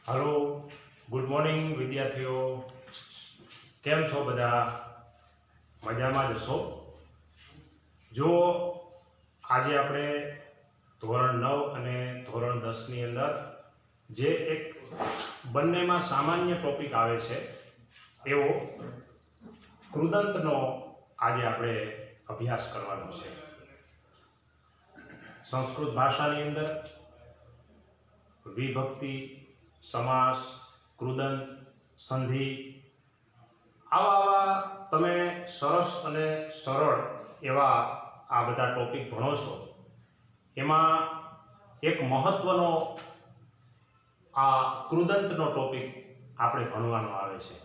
Hello good morning विद्यार्थीओ केम छो बधा मजामां ज छो। जो आज आपणे धोरण 9 અને ધોરણ 10 ની અંદર જે એક બંનેમાં સામાન્ય ટોપિક આવે છે એવો કૃદંતનો આજે આપણે અભ્યાસ કરવાનો છે। સંસ્કૃત ભાષાની અંદર વિભક્તિ, समास, કૃદંત, સંધિ આવા તમે સરસ અને સરળ એવા આ બધા ટોપિક ભણો છો। એમાં એક મહત્વનો આ કૃદંતનો ટોપિક આપણે ભણવાનો આવે છે।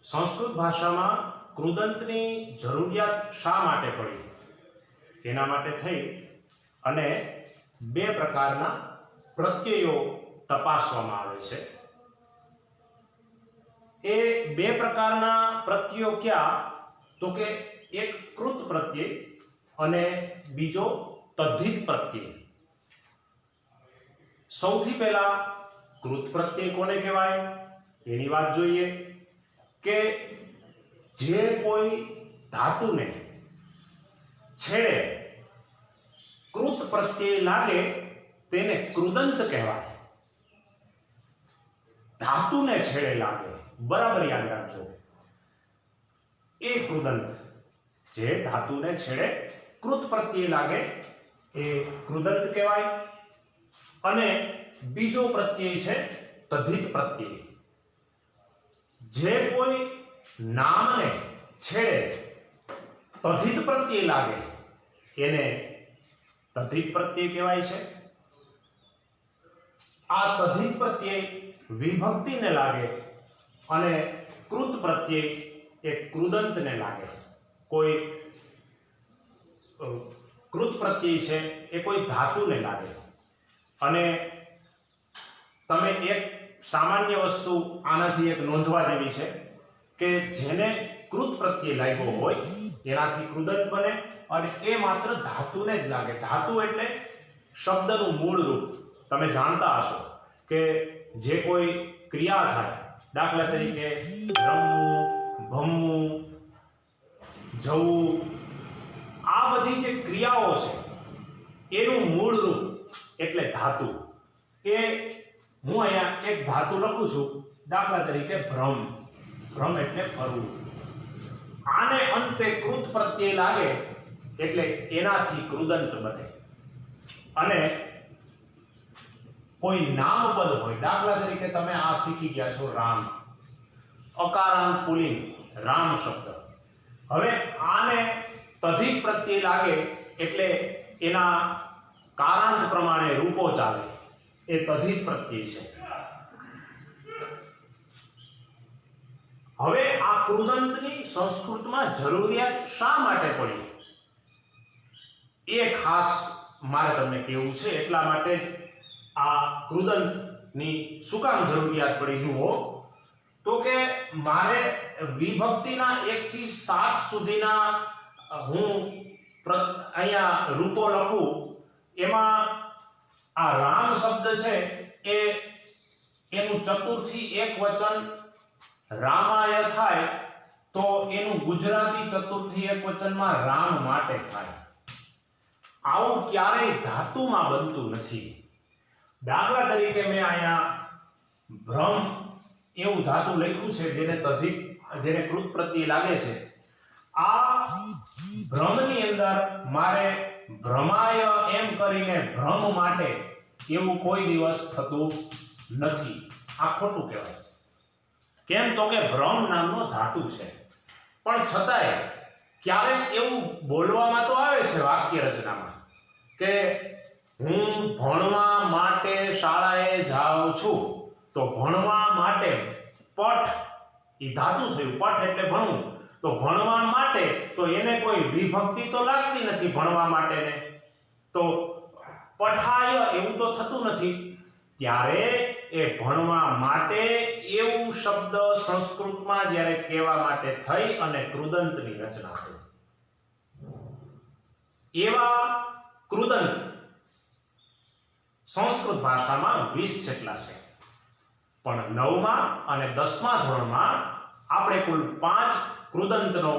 સંસ્કૃત ભાષામાં કૃદંતની જરૂરિયાત શા માટે પડી એના માટે થઈ અને બે પ્રકારના પ્રત્યયો તપાસવામાં આવે છે। એ બે પ્રકારના પ્રત્યયો ક્યાં તો કે એક કૃત પ્રત્યય અને બીજો તદ્ધિત પ્રત્યય। સૌથી પહેલા કૃત પ્રત્યય કોને કહેવાય એની વાત જોઈએ કે જે કોઈ ધાતુને છેડે કૃત પ્રત્યય લાગે તેને કૃદંત કહેવાય। ધાતુને છેડે લાગે, બરાબર યાદ રાખજો, એ કૃદંત। જે ધાતુને છેડે કૃત પ્રત્યય લાગે એ કૃદંત કહેવાય। અને બીજો પ્રત્યય છે તદ્ધિત પ્રત્યય। જે કોઈ નામને છેડે તદ્ધિત પ્રત્યય લાગે એને તદ્ધિત પ્રત્યય કહેવાય છે। આ તદ્ધિત પ્રત્યય વિભક્તિને લાગે અને કૃત પ્રત્યય એ કૃદંતને લાગે। કોઈ કૃત પ્રત્યય છે એ કોઈ ધાતુને લાગે। અને તમે એક સામાન્ય વસ્તુ આનાથી એક નોંધવા જેવી છે કે જેને કૃત પ્રત્યય લાગ્યો હોય એનાથી કૃદંત બને અને એ માત્ર ધાતુને જ લાગે। ધાતુ એટલે શબ્દનું મૂળ રૂપ। તમે જાણતા હશો કે જે કોઈ ક્રિયા થાય, દાખલા તરીકે રમવું, ભમવું, જવું, આ બધી જે ક્રિયાઓ છે એનું મૂળ રૂપ એટલે ધાતુ। કે હું અહીંયા એક ધાતુ લખું છું, દાખલા તરીકે ભ્રમ। ભ્રમ એટલે ફરવું। આને અંતે કૃત પ્રત્યય લાગે એટલે એનાથી કૃદંત બને। અને કોઈ નામપદ હોય, દાખલા તરીકે તમે આ શીખી ગયા છો રામ, અકારાંત પુલ્લિંગ રામ શબ્દ। હવે આને તદ્ધિત પ્રત્યય લાગે એટલે એના કારાંત પ્રમાણે રૂપો ચાલે, એ તદ્ધિત પ્રત્યય છે। હવે આ કૃદંતની સંસ્કૃતમાં જરૂરિયાત શા માટે પડી એ ખાસ મારે તમને કહેવું છે। એટલા માટે આ કૃદંતની શું કામ જરૂરિયાત પડી જુઓ તો કે મારે વિભક્તિના 1 થી 7 સુધીના હું અહીંયા રૂપો લખું, એમાં આ રામ શબ્દ છે એ એનું ચતુર્થી એક વચન રામાય થાય તો એનું ગુજરાતી ચતુર્થી એક વચનમાં રામ માટે થાય। આવું ક્યારેય ધાતુમાં બનતું નથી। દાખલા તરીકે મેં અહીંયા ભ્રમ એવું ધાતુ લખ્યું છે જેને કૃત પ્રત્યય લાગે છે। આ ભ્રમની અંદર મારે ભ્રમાય એમ કરીને ભ્રમ માટે એવું કોઈ દિવસ થતું નથી। આ ખોટું કહેવાય। કેમ તો કે ભ્રમ નામનો ધાતુ છે, પણ છતાંય ક્યારેક એવું બોલવામાં તો આવે છે વાક્ય રચનામાં કે હું ભણવા માટે શાળાએ જાઉં છું, તો ભણવા માટે પઠ એ ધાતુ થયું, પઠ એટલે ભણવું, તો ભણવા માટે તો એને કોઈ વિભક્તિ તો લાગતી નથી ભણવા માટેને, તો પઠાય એવું તો થતું નથી। ત્યારે એ ભણવા માટે એવું શબ્દ સંસ્કૃતમાં જ્યારે કહેવા માટે થઈ અને કૃદંતની રચના થઈ। એવા કૃદંત સંસ્કૃત ભાષામાં 20 જેટલા છે, પણ 9મા અને 10મા ધોરણમાં આપણે કુલ 5 કૃદંતનો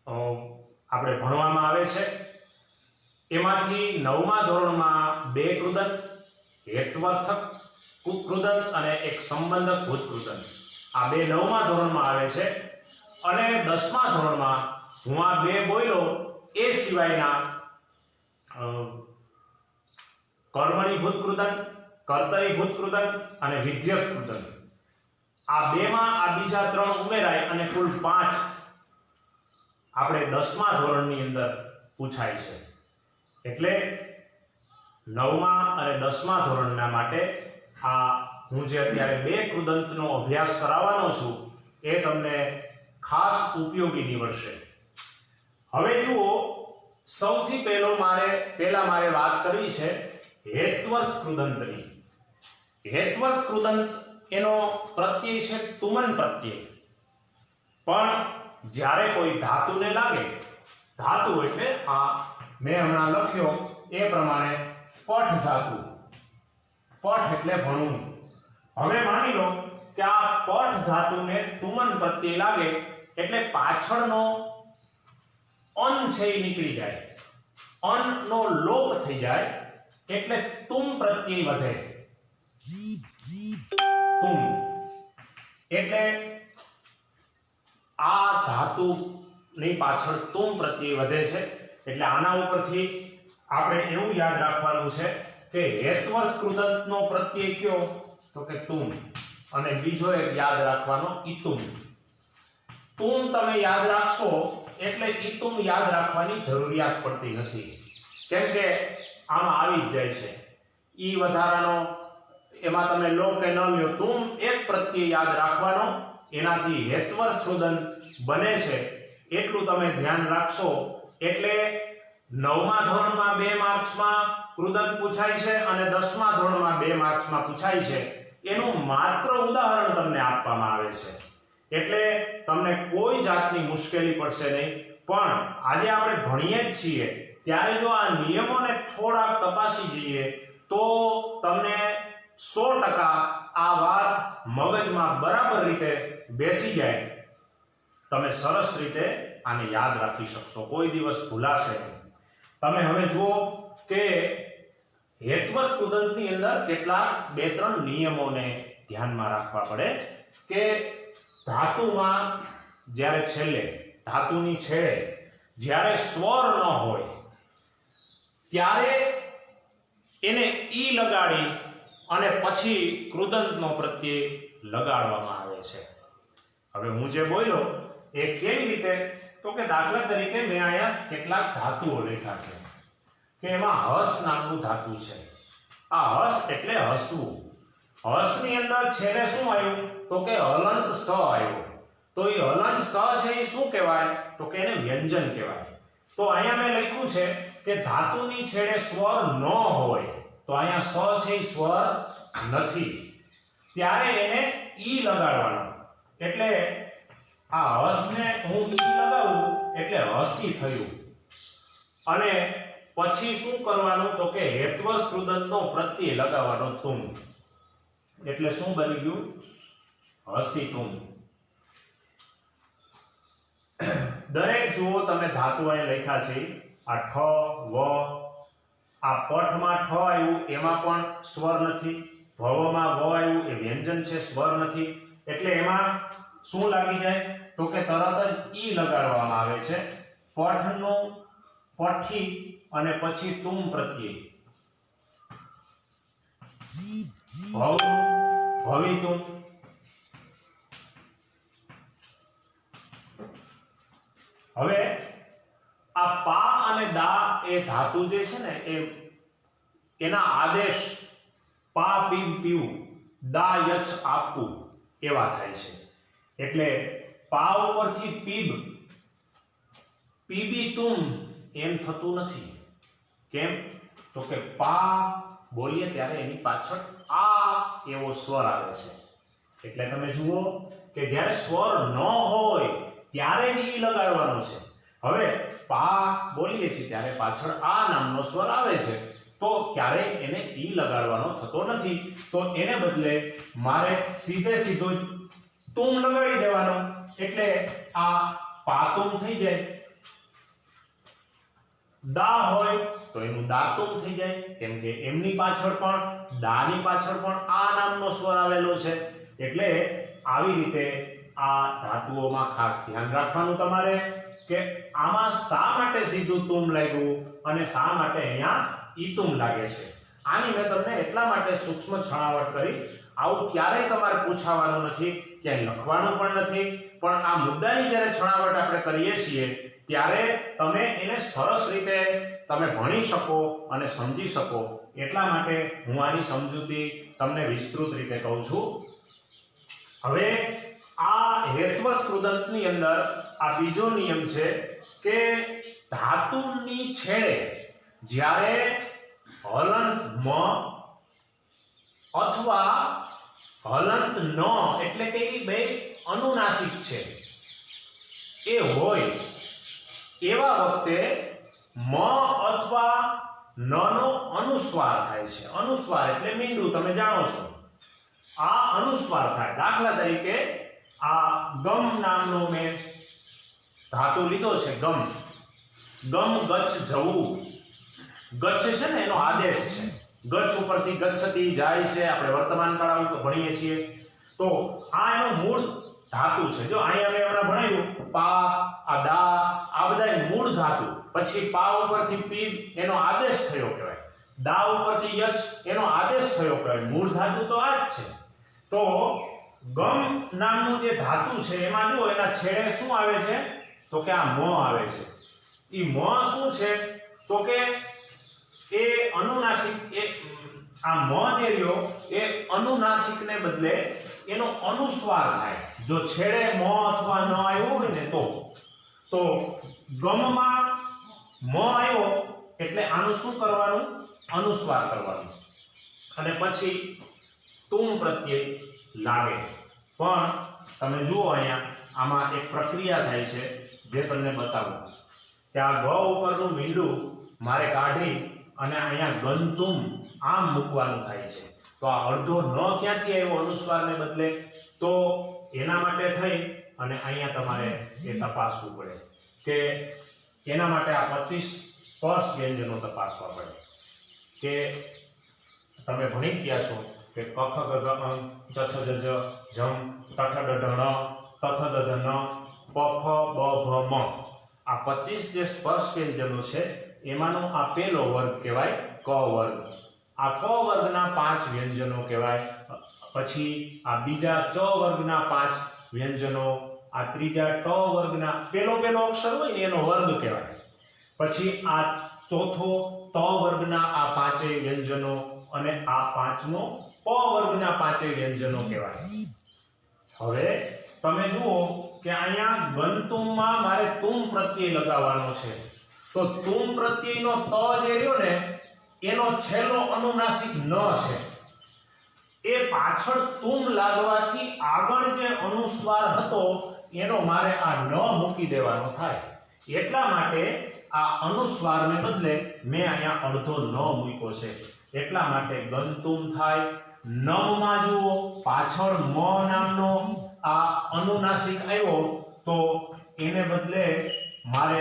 આપણે ભણવામાં આવે છે. એમાંથી 9મા ધોરણમાં 2 કૃદંત, હેત્વર્થક કૃદંત અને એક સંબંધક ભૂત કૃદંત, આ 2 9મા ધોરણમાં આવે છે. અને 10મા ધોરણમાં હું આ 2 બોલ્યો એ સિવાયના કર્મણીભૂત કૃદંત, કર્તરીભૂત કૃદંત અને વિધ્યર્થ કૃદંત, આ 2માં આ બીજા 3 ઉમેરાય અને કુલ 5 આપણે 10મા ધોરણની અંદર પૂછાય છે. એટલે 9મા અને 10મા ધોરણના માટે આ હું જે અત્યારે 2 કૃદંતનો અભ્યાસ કરાવવાનો છું એ તમને ખાસ ઉપયોગી નીવડશે. હવે જુઓ, સૌથી પહેલા મારે વાત કરવી છે હેત્વર્થ કૃદંતની. હેત્વર્થ કૃદંત એનો પ્રત્યય છે તુમન પ્રત્યય. પણ જ્યારે કોઈ ધાતુને લાગે, ધાતુ એટલે આ મેં હમણાં લખ્યો એ પ્રમાણે પઠ ધાતુ, પઠ એટલે ભણવું. હવે માની લો કે આ પઠ ધાતુને તુમન પ્રત્યય લાગે એટલે પાછળનો અન છે એ નીકળી જાય, અનનો લોપ થઈ જાય એટલે તુમ પ્રત્યય વધે. તુમ એટલે આ ધાતુની પાછળ તુમ પ્રત્યય વધે છે. એટલે આના ઉપરથી આપણે એવું યાદ રાખવાનું છે કે હેત્વર્થ કૃદંતનો પ્રત્યય કયો તો કે તુમ, અને બીજો એક યાદ રાખવાનો ઈતુમ. તુમ તમે યાદ રાખશો એટલે ઈતુમ યાદ રાખવાની જરૂરિયાત પડતી નથી, કેમ કે આમાં આવી જ જાય છે. ઈ વધારાનો એમાં તમે લો કે ન લો, તુમ એક પ્રત્યય યાદ રાખવાનો, એનાથી હેત્વર્થ કૃદંત બને છે એટલું તમે ધ્યાન રાખશો. એટલે 9મા ધોરણમાં 2 માર્ક્સમાં કૃદંત પૂછાય છે અને 10મા ધોરણમાં 2 માર્ક્સમાં પૂછાય છે. એનું માત્ર ઉદાહરણ તમને આપવામાં આવે છે, એટલે તમને કોઈ જાતની મુશ્કેલી પડશે નહીં. પણ આજે આપણે ભણીએ જ છીએ ત્યારે જો આ નિયમોને થોડા તપાસી જઈએ તો તમને 100% આ વાત મગજમાં બરાબર રીતે બેસી જાય. તમે સરસ રીતે આને યાદ રાખી શકશો, કોઈ દિવસ ભૂલાશે નહીં. તમે હવે જુઓ કે હેત્વર્થ કૃદંતની અંદર કેટલાક 2-3 નિયમોને ધ્યાનમાં રાખવા પડે કે ધાતુમાં જ્યારે છેલ્લે, ધાતુની છેડે જ્યારે સ્વર ન હોય ત્યારે એને ઈ લગાડી અને પછી કૃદંતનો પ્રત્યય લગાડવામાં આવે છે. હવે હું જે બોલ્યો એ કેવી રીતે તો કે દાખલા તરીકે મેં અહીંયા કેટલાક ધાતુઓ લખ્યા છે કે એમાં હસ નામનું ધાતુ છે. આ હસ એટલે હસવું. હસની અંદર છેલ્લે શું આવ્યું તો કે હલંત સ આવ્યો. તો એ હલંત સ છે એ શું કહેવાય તો કે એને વ્યંજન કહેવાય. તો અહીંયા મેં લખ્યું છે કે ધાતુની છેડે સ્વર ન હોય, તો અહીંયા સ છે એ સ્વર નથી, ત્યારે એને ઈ લગાડવાનો. એટલે આ હસને હું ઈ લગાવું એટલે હસી થયું. અને પછી શું કરવાનું તો કે હેત્વર્થ કૃદંતનો પ્રત્યય લગાવવાનો તુમ, એટલે શું બની ગયું હસી તુમ. દરેક જુઓ તમે ધાતુ અહીંયા લખ્યા છે, આ ઠ વ, આ પઠમાં ઠ આવ્યું એમાં પણ સ્વર નથી, ભવમાં વ આવ્યું એ વ્યંજન છે, સ્વર નથી. એટલે એમાં શું લાગી જાય તો કે તરત જ ઈ લગાડવામાં આવે છે. પઠનું પઠી અને પછી તુમ પ્રત્યય, ભવનું ભવિતુમ. હવે આ પા અને દા એ ધાતુ જે છે ને એના આદેશ પા પીબ પીવું, દા યચ આપવું એવા થાય છે. એટલે પા ઉપરથી પીબ, પીબી તુમ એમ થતું નથી. કેમ તો કે પા બોલીએ ત્યારે એની પાછળ આ એવો સ્વર આવે છે. એટલે તમે જુઓ કે જ્યારે સ્વર ન હોય ત્યારે જ ઈ લગાડવાનો છે. હવે પા બોલીએ છીએ ત્યારે પાછળ આ નામનો સ્વર આવે છે, તો ક્યારેય એને ઈ લગાડવાનો થતો નથી. તો એને બદલે મારે સીધો તુમ લગાડી દેવાનો, એટલે આ પાતુમ થઈ જાય. દા હોય તો એનું દાતુમ થઈ જાય, કેમ કે એમની પાછળ પણ દાની પાછળ પણ આ નામનો સ્વર આવેલો છે. એટલે આવી રીતે આ ધાતુઓમાં ખાસ ધ્યાન રાખવાનું તમારે કે આમાં શા માટે સીધું તુમ લાગ્યું અને શા માટે અહીંયા ઈતુમ લાગે છે. આની મેં તમને એટલા માટે સૂક્ષ્મ છણાવટ કરી. આવું ક્યારેય તમારે પૂછાવાનું નથી, ક્યાંય લખવાનું પણ નથી, પણ આ મુદ્દાની જ્યારે છણાવટ આપણે કરીએ છીએ ત્યારે તમે એને સરસ રીતે તમે ભણી શકો અને સમજી શકો, એટલા માટે હું આની સમજૂતી તમને વિસ્તૃત રીતે કહું છું. હવે આ હેત્વર્થ કૃદંતની અંદર આ બીજો નિયમ છે કે ધાતુની છેડે જ્યારે હલંત મ અથવા હલંત ન એટલે કે એ બે અનુનાસિક છે એ હોય એવા વખતે મ અથવા ન નો અનુસ્વાર થાય છે. અનુસ્વાર એટલે મીંડું, તમે જાણો છો. આ અનુસ્વાર થાય. દાખલા તરીકે આ ગમ નામનો મેં ધાતુ લીધો છે. ગમ ગચ્છ જવું. ગચ્છ છે ને એનો આદેશ છે. ગચ્છ ઉપરથી ગચ્છતી જાય છે. આપણે વર્તમાન કાળ ભણીએ છીએ. તો આ એનો મૂળ ધાતુ છે. જો અહીંયા મેં હમણાં ભણાવ્યું પા, આ દા, આ બધા મૂળ ધાતુ. પછી પા ઉપરથી પી એનો આદેશ થયો કહેવાય. દા ઉપરથી યચ એનો આદેશ થયો કહેવાય. મૂળ ધાતુ તો આ જ છે. તો ગમ નામનું જે ધાતુ છે એમાં જો એના છેડે શું આવે છે તો કે આ મ આવે છે. ઈ મ શું છે તો કે એ અનુનાસિક, એ આ મ જે રહ્યો એ અનુનાસિકને બદલે એનો અનુસ્વાર થાય. જો છેડે મ અથવા ન આવ્યો હોય ને તો ગમમાં મ આવ્યો એટલે આનું શું કરવાનું? અનુસ્વાર કરવાનું. અને પછી તુમ પ્રત્યય લાગે. પણ તમે જુઓ અહીંયા આમાં એક પ્રક્રિયા થાય છે જે તમને બતાવું કે આ ગ ઉપરનું મીંડું મારે કાઢી અને અહીંયા ગંતુમ આમ મૂકવાનું થાય છે. તો આ અડધો ન ક્યાંથી આવ્યો અનુસ્વારને બદલે? તો એના માટે થઈ અને અહીંયા તમારે એ તપાસવું પડે કે એના માટે આ 25 સ્પર્શ વ્યંજનો તપાસવા પડે કે તમે ભણી ગયા છો કે ક ખ ગ ઘ ङ ચ છ જ ઝ ઝમ ટ ઠ ડ ઢ ણ ત થ દ ધ ન પ ફ બ ભ મ. આ 25 જે સ્પર્શ વ્યંજનો છે એમાંનો આ પહેલો વર્ગ કહેવાય ક વર્ગ. આ ક વર્ગના 5 વ્યંજનો કહેવાય. પછી આ બીજા ચ વર્ગના 5 વ્યંજનો, આ ત્રીજા ટ વર્ગના પહેલો અક્ષર હોય ને એનો વર્ગ કહેવાય. પછી આ ચોથો ત વર્ગના આ 5 વ્યંજનો અને આ પાંચમો પ વર્ગના 5 વ્યંજનો કહેવાય. હવે તમે જુઓ કે અહીંયા ગંતુમમાં મારે તુમ પ્રત્યય લગાવવાનો છે. તો તુમ પ્રત્યયનો ત જે રહ્યો ને એનો છેલ્લો અનુનાસિક ન છે. એ પાછળ તુમ લાગવાથી આગળ જે અનુસ્વાર હતો એનો મારે આ ન મૂકી દેવાનો થાય. એટલા માટે આ અનુસ્વારને બદલે મેં અહીંયા અડધો ન મૂક્યો છે. એટલા માટે ગંતુમ થાય. નમમાં જુઓ પાછળ મ નામનો આ અનુનાસિક આવ્યો તો એને બદલે મારે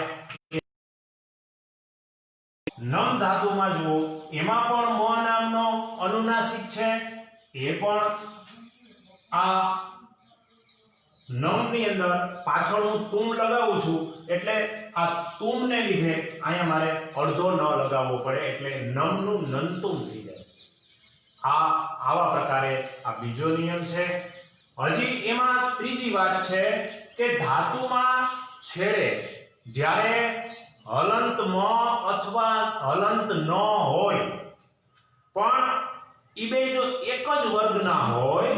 નમ ધાતુમાં જુઓ એમાં પણ મ નામનો અનુનાસિક છે. એ પણ આ નમ ની અંદર પાછળ હું તુમ લગાવું છું એટલે આ તુમને લીધે અહીંયા મારે અડધો ન લગાવવો પડે એટલે નમ નું નંતુમ થઈ જાય. આવા પ્રકારે આ બીજો નિયમ છે. હજી એમાં ત્રીજી વાત છે કે ધાતુમાં છેડે જ્યારે હલંત મ અથવા હલંત ન હોય પણ ઈ બે જો એક જ વર્ગના હોય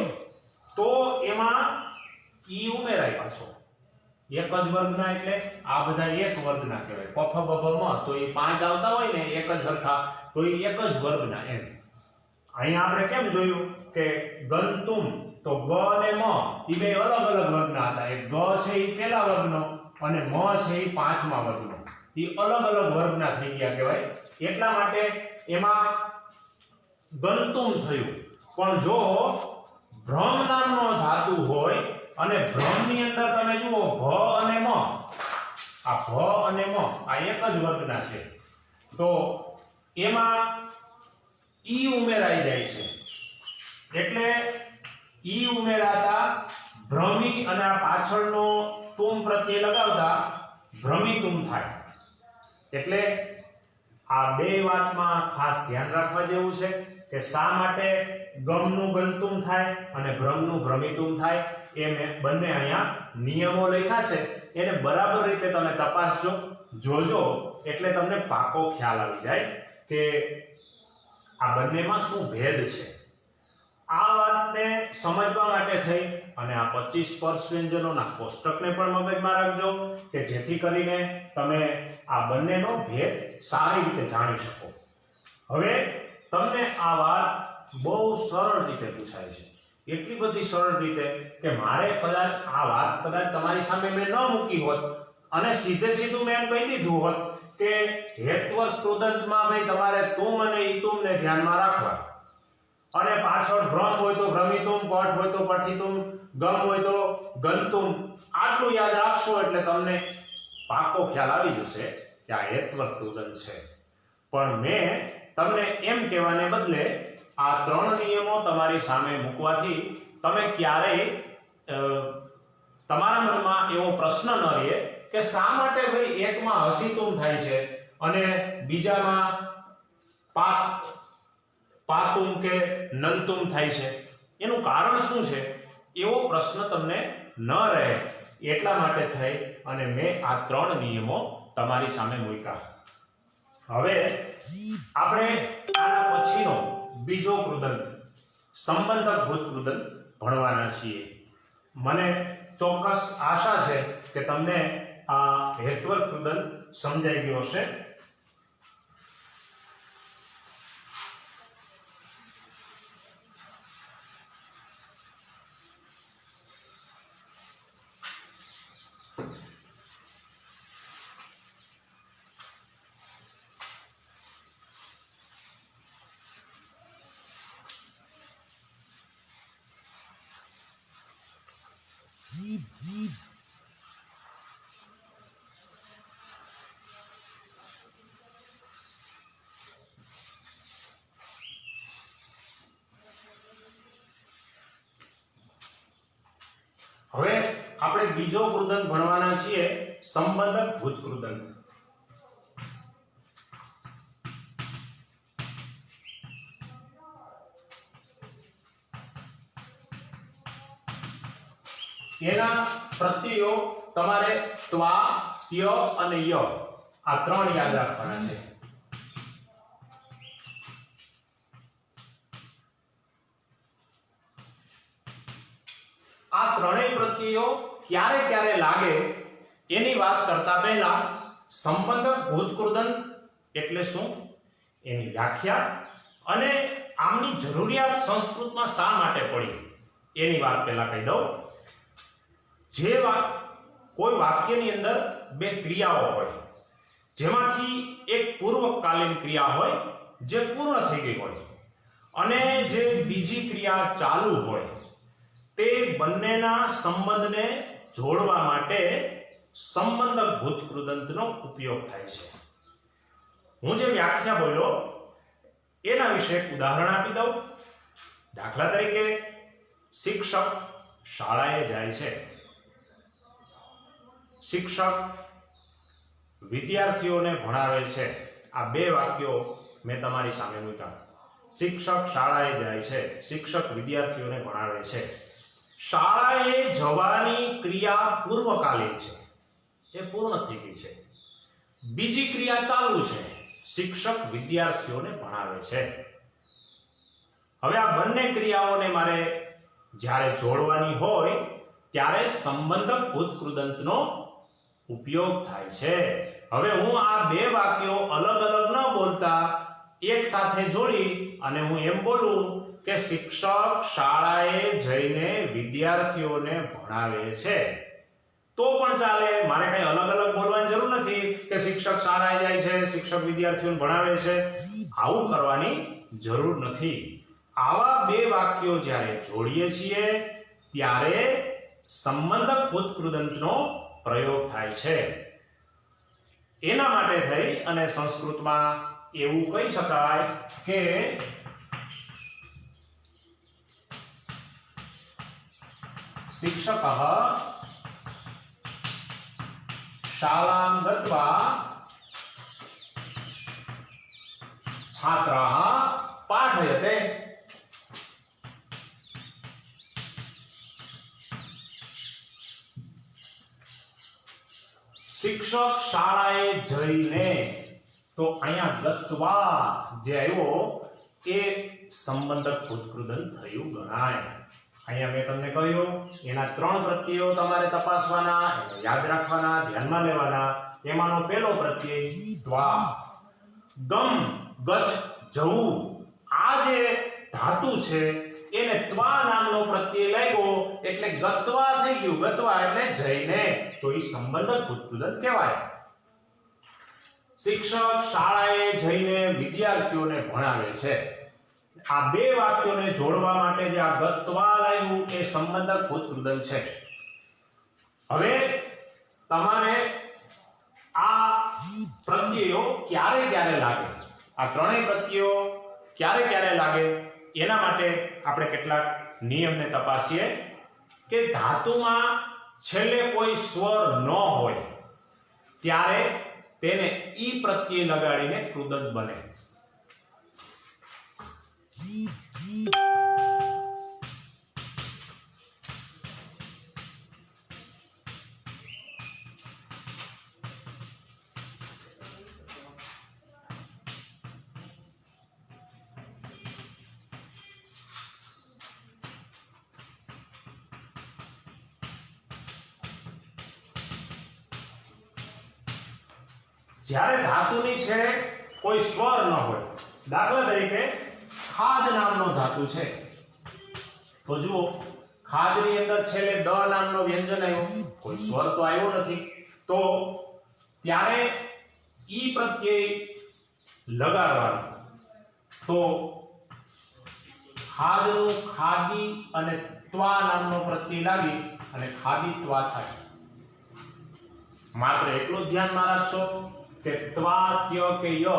તો એમાં ઈ ઉમેરાય. પાછો એક જ વર્ગના એટલે આ બધા એક વર્ગના કહેવાય. પફ બફ મ તો એ 5 આવતા હોય ને એક જ હરખા તો એ એક જ વર્ગના. એમ અહીંયા આપણે કેમ જોયું કે ગંતુમ તો ગ અને મ ઈ બે અલગ અલગ વર્ગના હતા. એક ગ છે એ પહેલા વર્ગનો અને મ છે એ 5મા વર્ગનો. એ અલગ અલગ વર્ગના થઈ ગયા કહેવાય. એટલા માટે એમાં ગંતુમ થયું. પણ જો ભ્રમ નામનો ધાતુ હોય અને ભ્રમની અંદર તમે જુઓ ભ અને મ, આ ભ અને મ આ એક જ વર્ગના છે, તો એમાં ઈ ઉમેરાઈ જાય છે. એટલે ઈ ઉમેરાતા ભ્રમી અને આ પાછળનો તુમ પ્રત્યય લગાવતા ભ્રમિતુમ થાય. એટલે આ બે વાતમાં ખાસ ધ્યાન રાખવા જેવું છે કે શા માટે ગમનું ગંતુમ થાય અને ભ્રમનું ભ્રમિતુમ થાય. એ મેં બંને અહીંયા નિયમો લખ્યા છે, એને બરાબર રીતે તમે તપાસજો, જોજો, એટલે તમને પાકો ખ્યાલ આવી જાય કે આ બંનેમાં શું ભેદ છે. આ વાતને સમજવા માટે થઈ અને આ 25 સ્પર્શ વ્યંજનોના કોષ્ટકને પણ મગજમાં રાખજો કે જેથી કરીને તમે આ બંનેનો ભેદ સારી રીતે જાણી શકો. હવે તમને આ વાત બહુ સરળ રીતે પૂછાય છે, એટલી બધી સરળ રીતે કે મારે કદાચ આ વાત તમારી સામે મેં ન મૂકી હોત અને સીધે સીધું મેં એમ કહી દીધું હોત કે હેત્વર્થ કૃદંતમાં ભાઈ તમારે તુમ અને ઈતુમને ધ્યાનમાં રાખવા, અને પાછળ ભ્રમ હોય તો ભ્રમિતુમ, પઠ હોય તો પઠિતુમ, ગમ હોય તો ગંતુમ, આટલું યાદ રાખશો એટલે તમને પાકો ખ્યાલ આવી જશે કે આ હેત્વર્થ કૃદંત છે. પણ મેં તમને એમ કહેવાને બદલે આ 3 નિયમો તમારી સામે મૂકવાથી તમે ક્યારેય તમારા મનમાં એવો પ્રશ્ન ન રહે કે શા માટે ભાઈ એકમાં હસીતુમ થાય છે અને બીજામાં પાતુમ કે નલતુમ થાય છે, એનું કારણ શું છે, એવો પ્રશ્ન તમને ન રહે એટલા માટે થઈ અને મેં આ 3 નિયમો તમારી સામે મૂક્યા. હવે આપણે આના પછીનો બીજો કૃદંત સંબંધક ભૂત કૃદંત ભણવાના છીએ. મને ચોક્કસ આશા છે કે તમને આ હેત્વર્થ કૃદંત સમજાઈ ગયો હશે. હવે આપણે બીજો કૃદંત ભણવાના છીએ સંબંધક ભૂત કૃદંત. એના પ્રત્યયો તમારે ત્વા, ત્ય અને ય આ 3 યાદ રાખવાના છે. આ ત્રણેય પ્રત્યયો ક્યારે ક્યારે લાગે એની વાત કરતા પહેલા સંબંધક ભૂત કૃદંત એટલે શું, એની વ્યાખ્યા અને આમની જરૂરિયાત સંસ્કૃતમાં શા માટે પડી એની વાત પહેલા કહી દઉં. જે કોઈ વાક્યની અંદર 2 ક્રિયાઓ હોય, જેમાંથી એક પૂર્વકાલીન ક્રિયા હોય જે પૂર્ણ થઈ ગઈ હોય અને જે બીજી ક્રિયા ચાલુ હોય, તે બંનેના સંબંધને જોડવા માટે સંબંધક ભૂત કૃદંતનો ઉપયોગ થાય છે. હું જે વ્યાખ્યા બોલ્યો એના વિશે એક ઉદાહરણ આપી દઉં. દાખલા તરીકે શિક્ષક શાળાએ જાય છે. શિક્ષક વિદ્યાર્થીઓને ભણાવે છે. આ 2 વાક્યો મેં તમારી સામે મૂક્યા. શિક્ષક શાળાએ જાય છે, શિક્ષક વિદ્યાર્થીઓને ભણાવે છે. શાળાએ જવાની ક્રિયા પૂર્વકાલીન છે, એ પૂર્ણ થઈ ગઈ છે. બીજી ક્રિયા ચાલુ છે, શિક્ષક વિદ્યાર્થીઓને ભણાવે છે. હવે આ બંને ક્રિયાઓને મારે જ્યારે જોડવાની હોય ત્યારે સંબંધક ભૂત કૃદંતનો ઉપયોગ થાય છે. હવે હું આ 2 વાક્યો અલગ અલગ ન બોલતા એક સાથે જોડી અને હું એમ બોલું કે શિક્ષક શાળાએ જઈને વિદ્યાર્થીઓને ભણાવે છે, તો પણ ચાલે, મારે કઈ અલગ અલગ બોલવાની જરૂર નથી કે શિક્ષક શાળાએ જાય છે, શિક્ષક વિદ્યાર્થીઓને ભણાવે છે. આવું કરવાની જરૂર નથી. આવા બે વાક્યો જ્યારે જોડીએ છીએ ત્યારે સંબંધક ભૂતકૃદંતનો પ્રયોગ થાય છે. એના માટે થઈ અને સંસ્કૃતમાં એવું કહી શકાય કે શિક્ષકઃ શાળાં ગત્વા છાત્રાः પાઠયતે. શિક્ષક શાળાએ જઈને, તો અહીંયા ગત્વા જે આવ્યો એ સંબંધક ભૂતકૃદંત થયું ગણાય. અહીંયા મેં તમને કહ્યું એના 3 પ્રત્યયો તમારે તપાસવાના, એને યાદ રાખવાના, ધ્યાનમાં લેવાના. એમાંનો પહેલો પ્રત્યય ત્વા. ગમ, ગચ, જવું, આ જે ધાતુ છે એને ત્વા નામનો પ્રત્યય લાગ્યો એટલે ગત્વા થઈ ગયું. ગત્વા એટલે જઈને, તો એ સંબંધક ભૂતકૃદંત કહેવાય. શિક્ષક શાળાએ જઈને વિદ્યાર્થીઓને ભણાવે છે. આ બે વાક્યોને જોડવા માટે જે આ ગત્વા લાવ્યું એ સંબંધક ભૂતકૃદંત છે. હવે તમારે આ પ્રત્યયો ક્યારે ક્યારે લાગે, આ ત્રણેય પ્રત્યયો ક્યારે ક્યારે લાગે એના માટે આપણે કેટલાક નિયમને તપાસીએ કે ધાતુમાં છેલ્લે કોઈ સ્વર ન હોય ત્યારે તેને ઈ પ્રત્યય લગાડીને કૃદંત બને. જ્યારે ધાતુની છેડે કોઈ સ્વર ન હોય, દાખલા તરીકે ખાદ નામનો ધાતુ છે, તો જુઓ ખાદની અંદર છેલ્લે દ નામનો વ્યંજન આવ્યો, કોઈ સ્વર તો આવ્યો નથી, તો ત્યારે ઈ પ્રત્યય લગાડવાનો. તો ખાદનું ખાદી અને ત્વા નામનો પ્રત્યય લાગી અને ખાદીત્વા થાય. માત્ર એટલું જ ધ્યાનમાં રાખશો કે ત્વા, ત્ય કે ય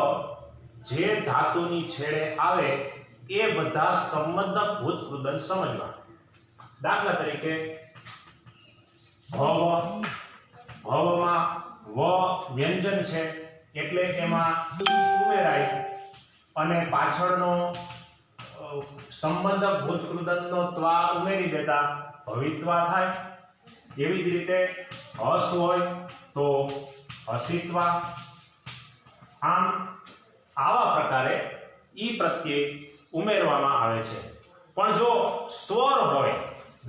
જે ધાતુની છેડે આવે એ બધા સંબંધક ભૂતકૃદંત સમજવા. દાખલા તરીકે ભવ, ભવમાં વ વ્યંજન છે એટલે એમાં ઈ ઉમેરાય અને પાછળનો સંબંધક ભૂતકૃદંતનો ત્વા ઉમેરી દેતા ભવિત્વા થાય. એવી જ રીતે હસ હોય તો હસિત્વા. આમ આવા પ્રકારે ઈ પ્રત્યય ઉમેરવામાં આવે છે. પણ જો સ્વર હોય,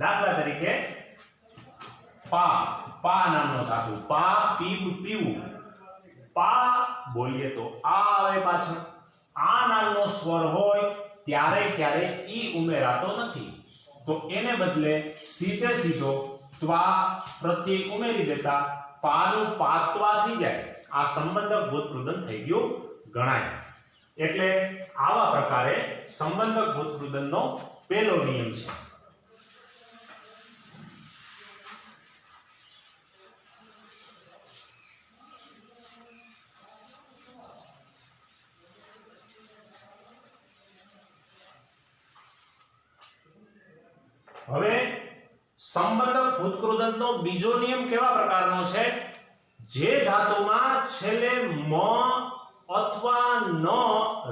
દાખલા તરીકે પા, પા નામનો ધાતુ, પા, પીવું, પીવું, પા બોલીએ તો આ આવે પાછળ. આ નામનો સ્વર હોય ત્યારે ક્યારે ઈ ઉમેરાતો નથી, તો એને બદલે સીધે સીધો ત્વા પ્રત્યય ઉમેરી દેતા પાનું પાત્વા થઈ જાય. આ સંબંધક ભૂતકૃદંત થઈ ગયું ગણાય. એટલે આવા પ્રકારે સંબંધક ભૂતકૃદંતનો પહેલો નિયમ છે. હવે સંબંધક ભૂતકૃદંતનો બીજો નિયમ કેવા પ્રકારનો છે? જે ધાતુમાં છેલ્લે મ અથવા ન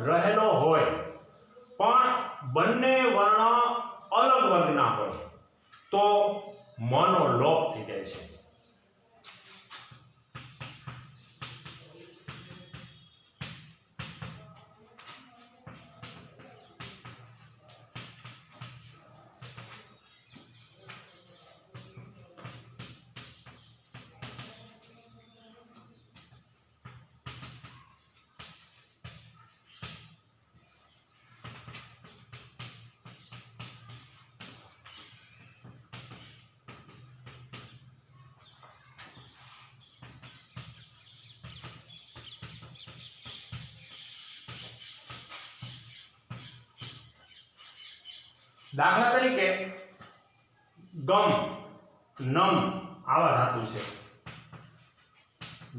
રહેલો હોય પણ બંને વર્ણ અલગ વર્ગના હોય તો મનો લોપ થઈ જાય છે. દાખલા તરીકે ગમ, નમ આવા ધાતુ છે.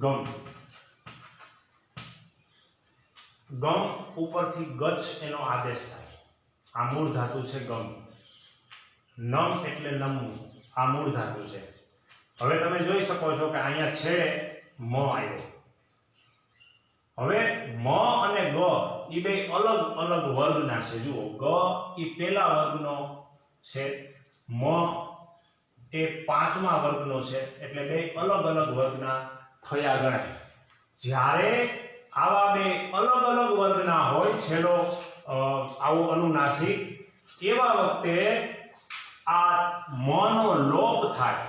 ગમ ગમ ઉપરથી ગચ એનો આદેશ થાય. આ મૂળ ધાતુ છે ગમ. નમ એટલે નમવું, આ મૂળ ધાતુ છે. હવે તમે જોઈ શકો છો કે અહીંયા છે મ આવ્યો. હવે મ અને ગ એ બે અલગ અલગ વર્ગના છે. જુઓ, ગ એ પહેલા વર્ગનો છે, મ એ પાંચમા વર્ગનો છે, એટલે બે અલગ અલગ વર્ગના થયા ગણાય. જ્યારે આવા બે અલગ અલગ વર્ગના હોય છેલ્લો આવો અનુનાસિક, એવા વખતે આ મ નો લોપ થાય.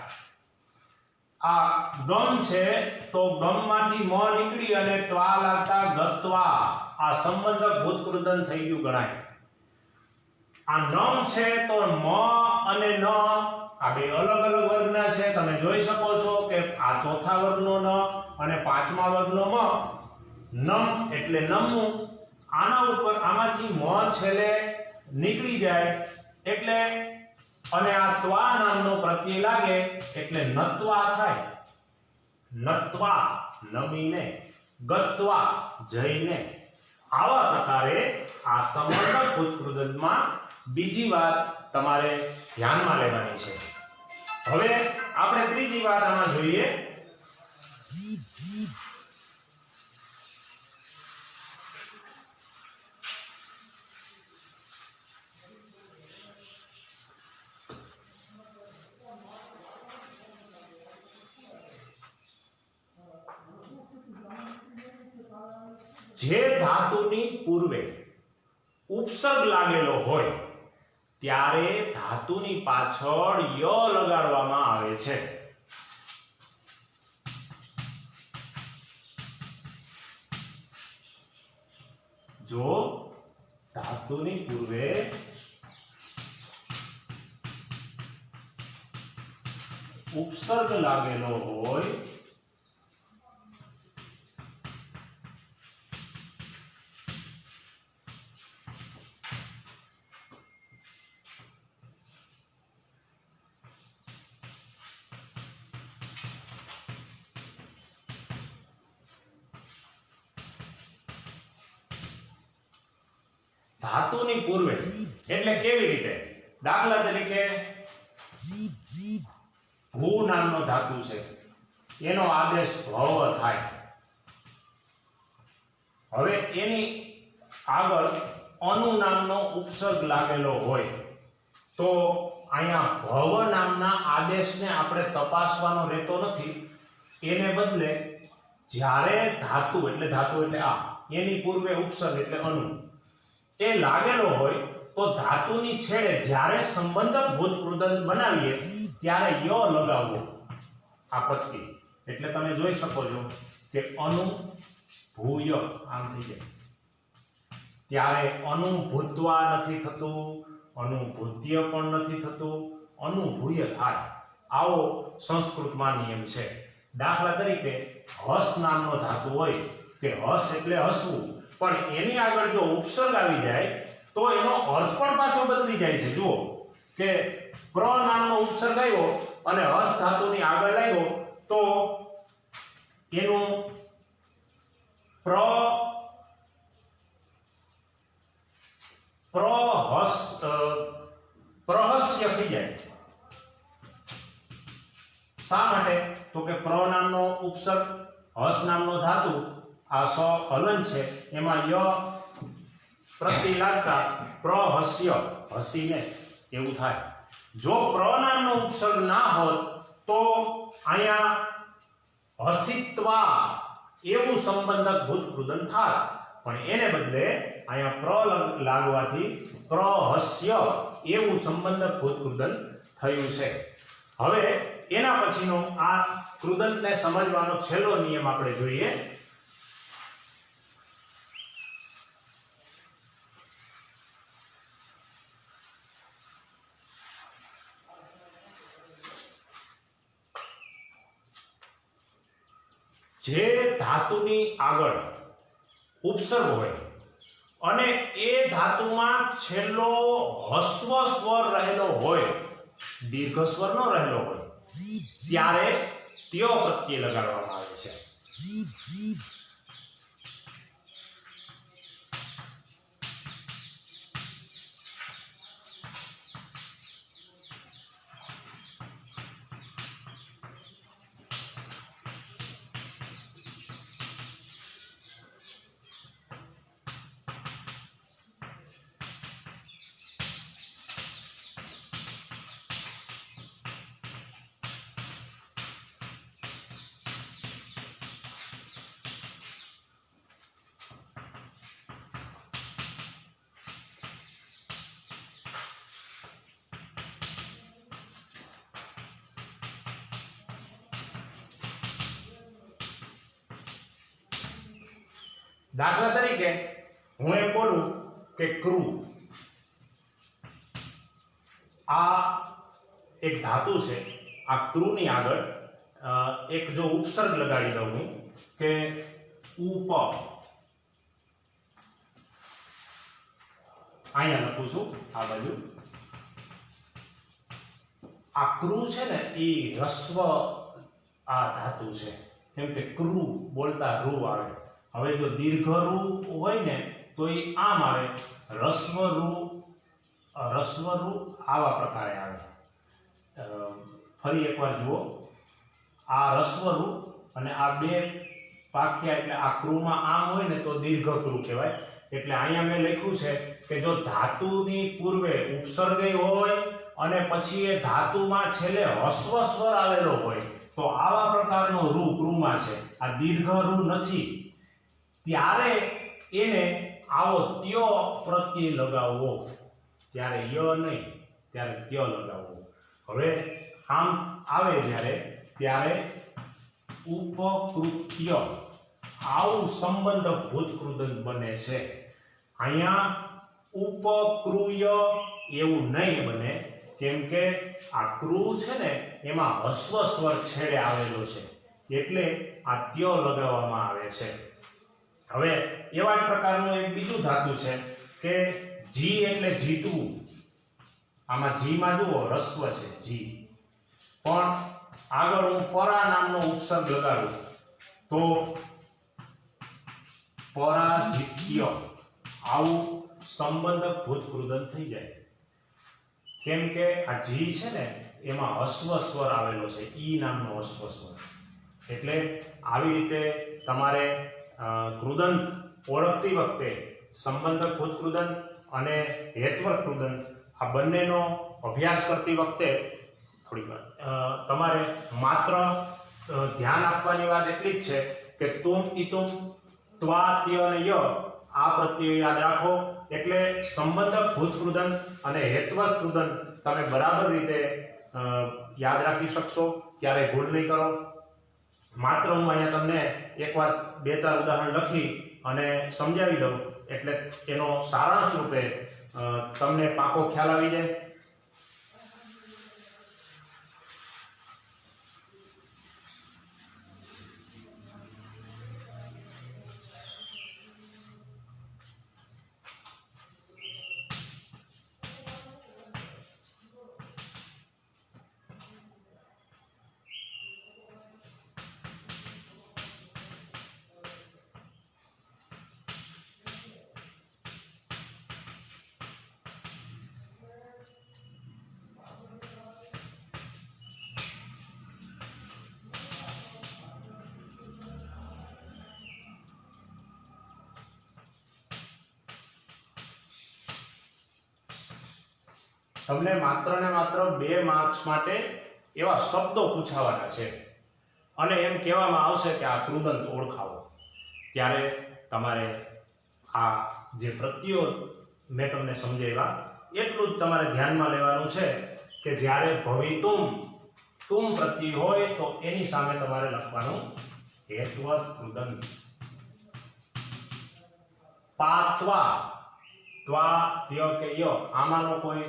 આ ગમ છે તો ગમમાંથી મ નીકળી અને ત્વા લાગતા ગત્વા, આ સંબંધક ભૂતકૃદન થઈ ગયું ગણાય. આ નમ છે તો મ અને ન આ બે અલગ અલગ વર્ગના છે. તમે જોઈ શકો છો કે આ ચોથા વર્ગનો ન અને પાંચમા વર્ગનો મ. નમ એટલે નમવું, આના ઉપર આમાંથી મ છેલ્લે નીકળી જાય એટલે અને આ ત્વા નામનો પ્રત્યય લાગે એટલે નત્વા થાય. નત્વા નમીને, ગત્વા જઈને. આવા પ્રકારે આ સંબંધક ભૂતકૃદનમાં બીજી વાત તમારે ધ્યાનમાં લેવાની છે. હવે આપણે ત્રીજી વાત આમાં જોઈએ. જે ધાતુની પૂર્વે ઉપસર્ગ લાગેલો હોય ત્યારે ધાતુની પાછળ ય લગાડવામાં આવે છે. જો ધાતુની પૂર્વે ઉપસર્ગ લાગેલો હોય ધાતુની પૂર્વે એટલે કેવી રીતે? દાખલા તરીકે ભૂ નામનો ધાતુ છે, એનો આદેશ ભવ થાય. હવે એની આગળ અનુ નામનો ઉપસર્ગ લાગેલો હોય તો અહીંયા ભવ નામના આદેશને આપણે તપાસવાનો રહેતો નથી. એને બદલે જ્યારે ધાતુ એટલે આ એની પૂર્વે ઉપસર્ગ એટલે અનુ એ લાગેલો હોય તો ધાતુની છેડે જ્યારે સંબંધક ભૂતકૃદન બનાવીએ ત્યારે ય લગાવવો આ પદકી. એટલે તમે જોઈ શકો છો કે અનુ ભૂય આમ થઈ જાય. ત્યારે અનુભૂત્વા નથી થતું, અનુભૂત્ય પણ નથી થતું, અનુભૂય થાય. આવો સંસ્કૃતમાં નિયમ છે. દાખલા તરીકે હસ નામનો ધાતુ હોય કે હસ એટલે હસવું, પણ એની આગળ જો ઉપસર્ગ આવી જાય તો એનો અર્થ પણ પાછો બદલી જાય છે. જુઓ કે પ્ર નામનો ઉપસર્ગ આવ્યો અને હસ ધાતુની આગળ લાગ્યો તો એનું પ્રહસ્ય થઈ જાય. શા માટે? તો કે પ્ર નામનો ઉપસર્ગ, હસ નામનો ધાતુ, આ સ હલન છે, એમાં ય પ્રત્યય લાગતા પ્રહસ્ય હસીને એવું થાય. જો પ્ર નામનો ઉપસર્ગ ના હોત તો અહીંયા હસિત્વા એવું સંબંધક ભૂતકૃદન થાય, પણ એને બદલે અહીંયા પ્ર લાગવાથી પ્રહસ્ય એવું સંબંધક ભૂતકૃદન થયું છે. હવે એના પછીનો આ કૃદંતને સમજવાનો છેલ્લો નિયમ આપણે જોઈએ. જે ધાતુની આગળ ઉપસર્ગ હોય અને એ ધાતુમાં છેલ્લો હસ્વ સ્વર રહેલો હોય, દીર્ઘ સ્વર ન રહેલો હોય, ત્યારે ત્યો પ્રત્યય લગાડવામાં આવે છે. દાખલા તરીકે હું એમ બોલું કે ક્રુ, આ એક ધાતુ છે. આ ક્રુની આગળ એક જો ઉપસર્ગ લગાડી દઉં હું કે ઉપ, અહીંયા લખું છું આ બાજુ. આ ક્રુ છે ને એ રસ્વ આ ધાતુ છે, કેમ કે ક્રુ બોલતા રૂ આવે. હવે જો દીર્ઘ રૂ હોય ને તો એ આમ આવે, રસ્વ રૂ આવા પ્રકારે આવે. ફરી એકવાર જુઓ, આ રસ્વ રૂ અને આ બે પાખ્યા એટલે આ ક્રુમાં આમ હોય ને તો દીર્ઘ ક્રુ કહેવાય. એટલે અહીંયા મેં લખ્યું છે કે જો ધાતુની પૂર્વે ઉપસર્ગ હોય અને પછી એ ધાતુમાં છેલ્લે હસ્વ સ્વર આવેલો હોય તો આવા પ્રકારનો રૂ ક્રુમાં છે, આ દીર્ઘ રૂ નથી, ત્યારે એને આવો ત્યો પ્રત્યય લગાવવો. ત્યારે ય નહીં, ત્યારે ત્યો લગાવવો. હવે આમ આવે જ્યારે ત્યારે ઉપકૃત્ય આવું સંબંધ ભૂતકૃદંત બને છે. અહીંયા ઉપકૃય એવું નહીં બને, કેમ કે આ ક્રુ છે ને એમાં હસ્વ સ્વર છેડે આવેલો છે, એટલે આ ત્યો લગાવવામાં આવે છે. હવે એવા જ પ્રકારનું એક બીજું ધાતુ છે કે જી એટલે જીતવું. આમાં જી માં જુઓ રસ્વ છે જી, પણ આગળ હું પરા નામનો ઉપસર્ગ લગાડું તો પરાજિત્ય આવું સંબંધ ભૂતકૃદંત થઈ જાય. કેમ કે આ જી છે ને એમાં હસ્વ સ્વર આવેલો છે, ઈ નામનો હસ્વ સ્વર. એટલે આવી રીતે તમારે કૃદંત ઓળખતી વખતે સંબંધક ભૂતકૃદંત અને હેત્વર્ક કૃદંત આ બંનેનો અભ્યાસ કરતી વખતે થોડીક તમારે માત્ર ધ્યાન આપવાની વાત એટલી જ છે કે તુમ ઈતુમ ત્વા ત્ય અને ય આ પ્રત્યય યાદ રાખો. એટલે સંબંધક ભૂતકૃદંત અને હેત્વર્ક કૃદંત તમે બરાબર રીતે યાદ રાખી શકશો, ક્યારેય ભૂલ નહીં કરો. માત્ર હું અહીંયા તમને એકવાર 2-4 ઉદાહરણ લખી અને સમજાવી દઉં એટલે એનો સારાંશ રૂપે તમને પાકો ખ્યાલ આવી જાય. તમને માત્ર ને માત્ર 2 માર્ક્સ માટે એવા શબ્દો પૂછાવાના છે અને એમ કહેવામાં આવશે કે આ કૃદંત ઓળખાવો. ત્યારે તમારે આ જે પ્રત્યયો મેં તમને સમજાવ્યા એટલું જ તમારે ધ્યાનમાં લેવાનું છે કે જ્યારે ભવિતુમ તુમ પ્રત્યય હોય તો એની સામે તમારે લખવાનું હેત્વર્ક કૃદંત. પાત્વા ત્વા ત્ય કે ય આમાંનો કોઈ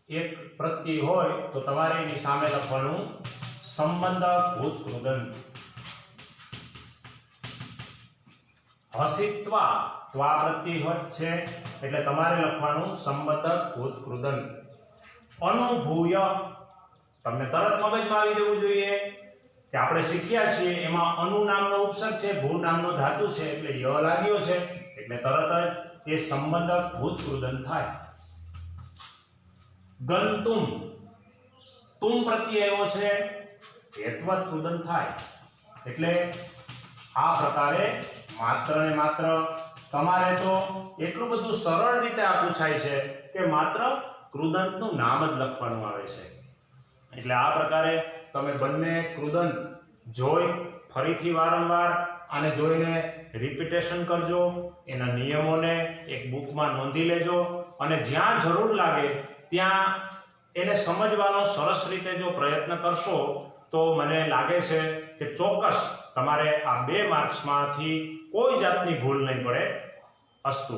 એક પ્રત્યય હોય તો તમારે એની સામે લખવાનું સંબંધક ભૂતકૃદંત. હસિત્વા ત્વા પ્રત્યય છે એટલે તમારે લખવાનું સંબંધક ભૂત કૃદંત. અનુભૂય તમને તરત મગજમાં આવી જવું જોઈએ કે આપણે શીખ્યા છીએ એમાં અનુ નામનો ઉપસર્ગ છે, ભૂ નામનો ધાતુ છે એટલે ય લાગ્યો છે એટલે તરત જ એ સંબંધક ભૂત કૃદંત થાય. ગંતુમ તુમ પ્રત્યય આવ્યો છે હેત્વત કૃદંત થાય. એટલે આ પ્રકારે માત્ર ને માત્ર તમારે તો એટલું બધું સરળ રીતે આ પૂછાય છે કે માત્ર કૃદંતનું નામ જ લખવાનું આવે છે. એટલે આ પ્રકારે તમે બંને કૃદંત જોઈ ફરીથી વારંવાર આને જોઈને રિપીટેશન કરજો, એના નિયમોને એક બુકમાં નોંધી લેજો અને જ્યાં જરૂર લાગે ત્યાં એને સમજવાનો સરસ રીતે જો પ્રયત્ન કરશો તો મને લાગે છે કે ચોક્કસ તમારે આ 2 માર્ક્સમાંથી કોઈ જાતની ભૂલ નહીં પડે. અસ્તુ.